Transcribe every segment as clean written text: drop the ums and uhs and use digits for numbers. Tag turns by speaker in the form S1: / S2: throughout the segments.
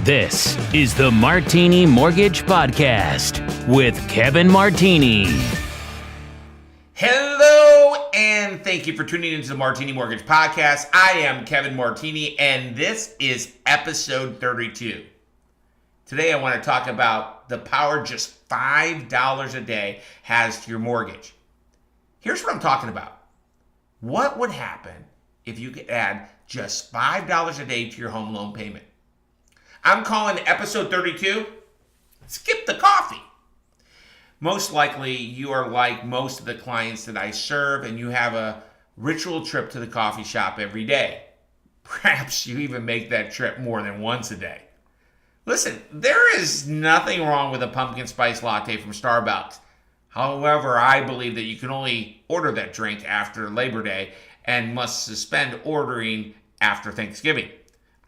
S1: This is the Martini Mortgage Podcast with Kevin Martini.
S2: Hello, and thank you for tuning into the Martini Mortgage Podcast. I am Kevin Martini, and this is episode 32. Today, I want to talk about the power just $5 a day has to your mortgage. Here's what I'm talking about. What would happen if you could add just $5 a day to your home loan payment? I'm calling episode 32, Skip the Coffee. Most likely, you are like most of the clients that I serve, and you have a ritual trip to the coffee shop every day. Perhaps you even make that trip more than once a day. Listen, there is nothing wrong with a pumpkin spice latte from Starbucks. However, I believe that you can only order that drink after Labor Day and must suspend ordering after Thanksgiving.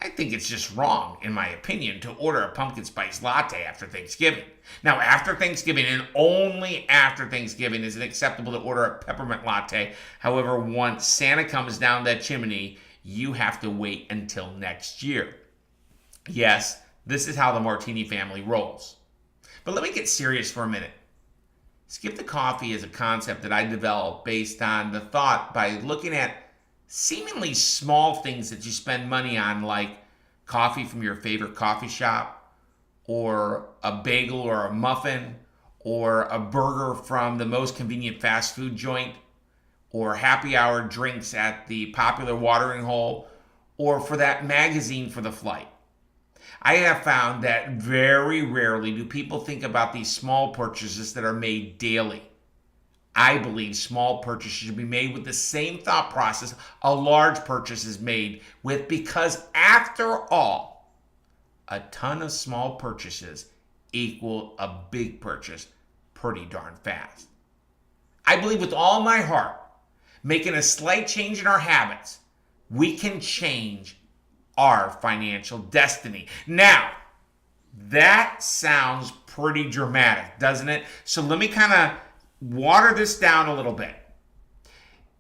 S2: I think it's just wrong, in my opinion, to order a pumpkin spice latte after Thanksgiving. Now, after Thanksgiving, and only after Thanksgiving, is it acceptable to order a peppermint latte. However, once Santa comes down that chimney, you have to wait until next year. Yes, this is how the Martini family rolls. But let me get serious for a minute. Skip the coffee is a concept that I developed based on the thought by looking at seemingly small things that you spend money on, like coffee from your favorite coffee shop, or a bagel or a muffin, or a burger from the most convenient fast food joint, or happy hour drinks at the popular watering hole, or for that magazine for the flight. I have found that very rarely do people think about these small purchases that are made daily. I believe small purchases should be made with the same thought process a large purchase is made with, because after all, a ton of small purchases equal a big purchase pretty darn fast. I believe with all my heart, making a slight change in our habits, we can change our financial destiny. Now, that sounds pretty dramatic, doesn't it? So let me kind of water this down a little bit.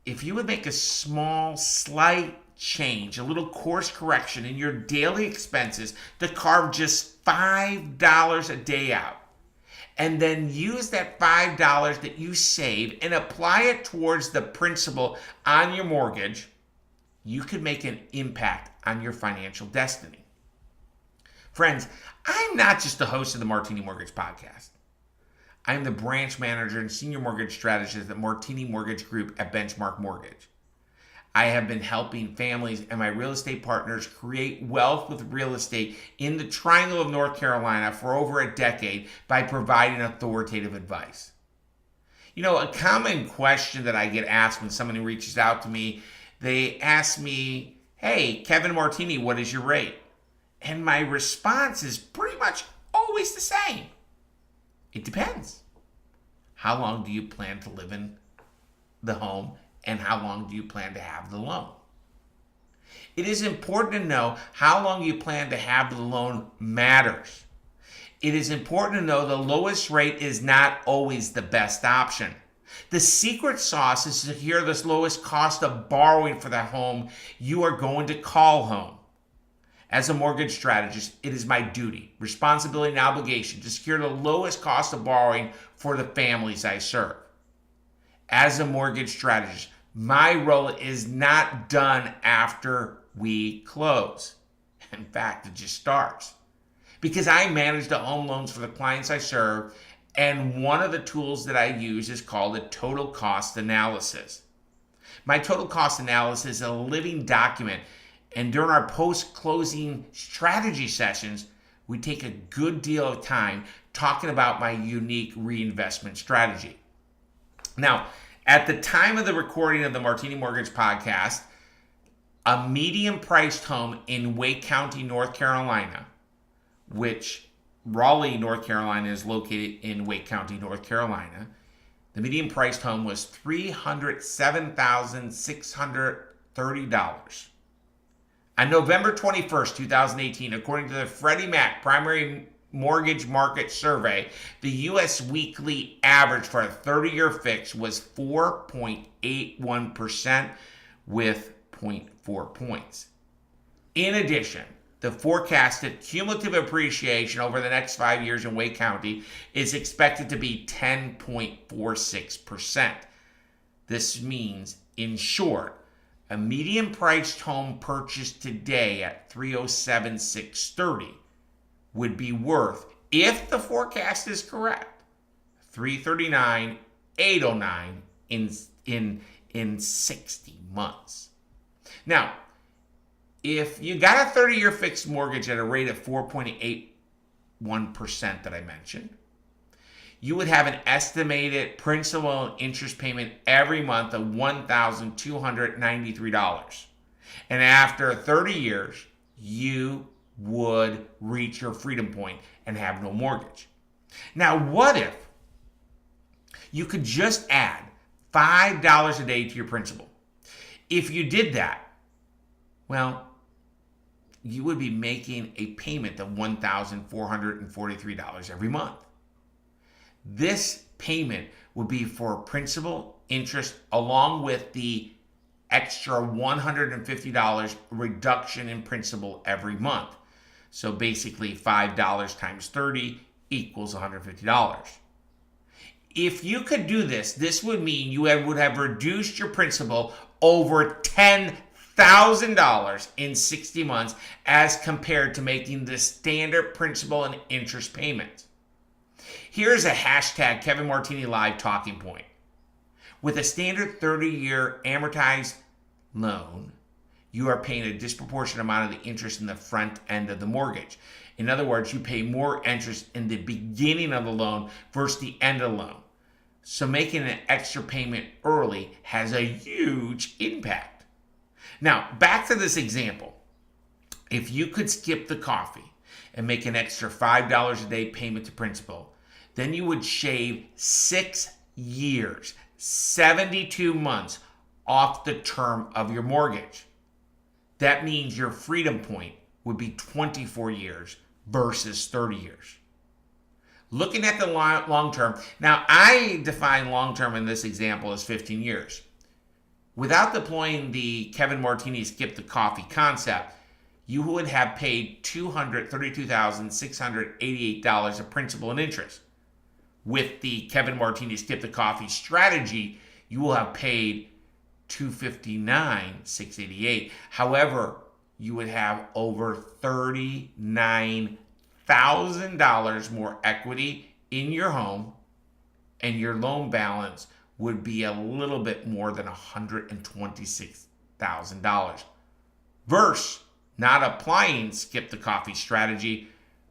S2: If you would make a small, slight change, a little course correction in your daily expenses to carve just $5 a day out, and then use that $5 that you save and apply it towards the principal on your mortgage, you could make an impact on your financial destiny. Friends, I'm not just the host of the Martini Mortgage Podcast. I am the branch manager and senior mortgage strategist at Martini Mortgage Group at Benchmark Mortgage. I have been helping families and my real estate partners create wealth with real estate in the Triangle of North Carolina for over a decade by providing authoritative advice. You know, a common question that I get asked when somebody reaches out to me, they ask me, "Hey, Kevin Martini, what is your rate?" And my response is pretty much always the same. It depends. How long do you plan to live in the home, and how long do you plan to have the loan? It is important to know how long you plan to have the loan matters. It is important to know the lowest rate is not always the best option. The secret sauce is to secure the lowest cost of borrowing for the home you are going to call home. As a mortgage strategist, it is my duty, responsibility, and obligation to secure the lowest cost of borrowing for the families I serve. As a mortgage strategist, my role is not done after we close. In fact, it just starts. Because I manage the home loans for the clients I serve, and one of the tools that I use is called a total cost analysis. My total cost analysis is a living document, and during our post-closing strategy sessions, we take a good deal of time talking about my unique reinvestment strategy. Now, at the time of the recording of the Martini Mortgage Podcast, a medium-priced home in Wake County, North Carolina, which Raleigh, North Carolina is located in Wake County, North Carolina, the medium-priced home was $307,630. On November 21st, 2018, according to the Freddie Mac Primary Mortgage Market Survey, the U.S. weekly average for a 30-year fix was 4.81% with 0.4 points. In addition, the forecasted cumulative appreciation over the next 5 years in Wake County is expected to be 10.46%. This means, in short, a median priced home purchased today at $307,630 would be worth, if the forecast is correct, $339,809 in 60 months. Now, if you got a 30-year fixed mortgage at a rate of 4.81% that I mentioned, you would have an estimated principal and interest payment every month of $1,293. And after 30 years, you would reach your freedom point and have no mortgage. Now, what if you could just add $5 a day to your principal? If you did that, well, you would be making a payment of $1,443 every month. This payment would be for principal, interest, along with the extra $150 reduction in principal every month. So basically, $5 times 30 equals $150. If you could do this, this would mean you would have reduced your principal over $10,000 in 60 months as compared to making the standard principal and interest payments. Here's a hashtag Kevin Martini Live talking point. With a standard 30-year amortized loan, you are paying a disproportionate amount of the interest in the front end of the mortgage. In other words, you pay more interest in the beginning of the loan versus the end of the loan. So making an extra payment early has a huge impact. Now, back to this example. If you could skip the coffee and make an extra $5 a day payment to principal, then you would shave 6 years, 72 months off the term of your mortgage. That means your freedom point would be 24 years versus 30 years. Looking at the long term, now I define long term in this example as 15 years. Without deploying the Kevin Martini skip the coffee concept, you would have paid $232,688 of principal and interest. With the Kevin Martini skip the coffee strategy, you will have paid $259,688. However, you would have over $39,000 more equity in your home, and your loan balance would be a little bit more than $126,000 versus not applying skip the coffee strategy,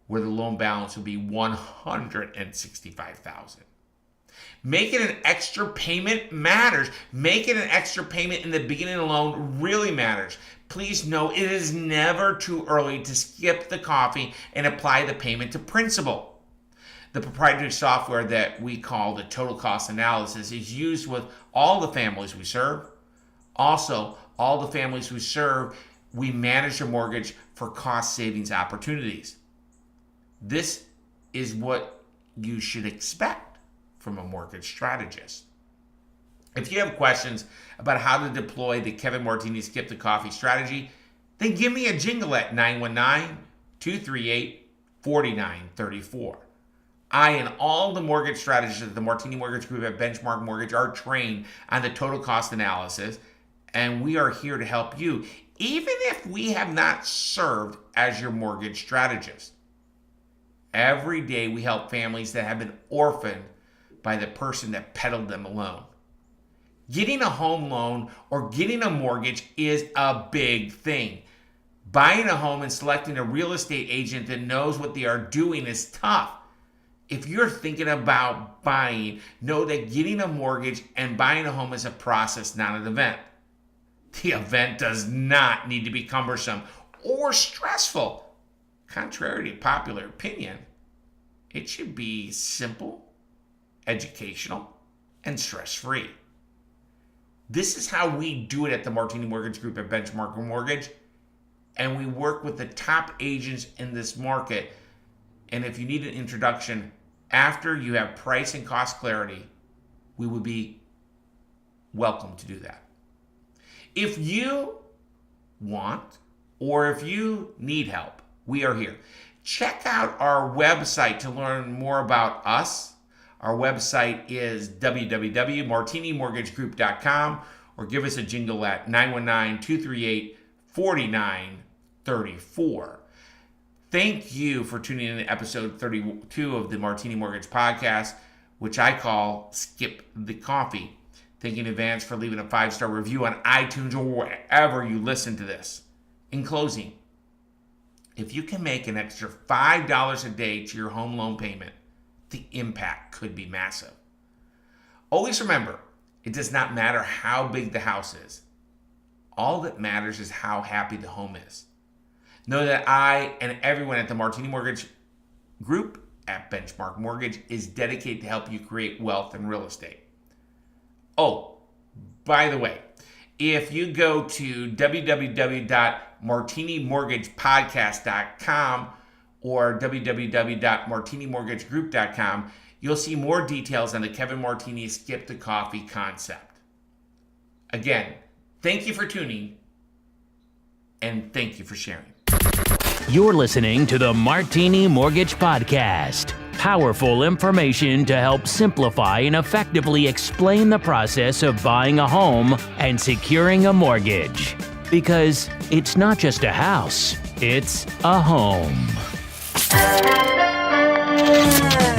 S2: where the loan balance would be $165,000. Making an extra payment matters. Making an extra payment in the beginning of the loan really matters. Please know it is never too early to skip the coffee and apply the payment to principal. The proprietary software that we call the total cost analysis is used with all the families we serve. Also, all the families we serve, we manage their mortgage for cost savings opportunities. This is what you should expect from a mortgage strategist. If you have questions about how to deploy the Kevin Martini skip the coffee strategy, then give me a jingle at 919-238-4934. I and all the mortgage strategists at the Martini Mortgage Group at Benchmark Mortgage are trained on the total cost analysis, and we are here to help you, even if we have not served as your mortgage strategist. Every day we help families that have been orphaned by the person that peddled them a loan. Getting a home loan or getting a mortgage is a big thing. Buying a home and selecting a real estate agent that knows what they are doing is tough. If you're thinking about buying, know that getting a mortgage and buying a home is a process, not an event. The event does not need to be cumbersome or stressful. Contrary to popular opinion, it should be simple, educational, and stress-free. This is how we do it at the Martini Mortgage Group at Benchmark Mortgage, and we work with the top agents in this market. And if you need an introduction after you have price and cost clarity, we would be welcome to do that. If you want or if you need help, we are here. Check out our website to learn more about us. Our website is www.martinimortgagegroup.com, or give us a jingle at 919-238-4934. Thank you for tuning in to episode 32 of the Martini Mortgage Podcast, which I call Skip the Coffee. Thank you in advance for leaving a 5-star review on iTunes or wherever you listen to this. In closing, if you can make an extra $5 a day to your home loan payment, the impact could be massive. Always remember, it does not matter how big the house is. All that matters is how happy the home is. Know that I and everyone at the Martini Mortgage Group at Benchmark Mortgage is dedicated to help you create wealth in real estate. Oh, by the way, if you go to www.martinimortgagepodcast.com or www.martinimortgagegroup.com, you'll see more details on the Kevin Martini Skip the Coffee concept. Again, thank you for tuning, and thank you for sharing.
S1: You're listening to the Martini Mortgage Podcast. Powerful information to help simplify and effectively explain the process of buying a home and securing a mortgage. Because it's not just a house, it's a home.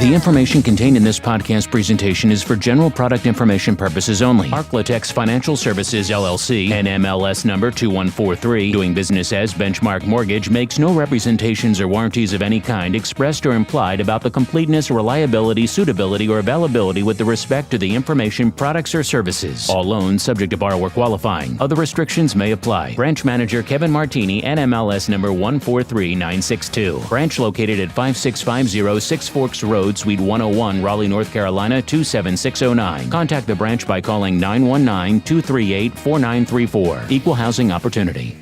S1: The information contained in this podcast presentation is for general product information purposes only. Arklatex Financial Services, LLC, NMLS number 2143, doing business as Benchmark Mortgage, makes no representations or warranties of any kind expressed or implied about the completeness, reliability, suitability, or availability with respect to the information, products, or services. All loans subject to borrower qualifying. Other restrictions may apply. Branch Manager Kevin Martini, NMLS number 143962. Branch located at 5650 Six Forks Road, Suite 101, Raleigh, North Carolina 27609. Contact the branch by calling 919-238-4934. Equal housing opportunity.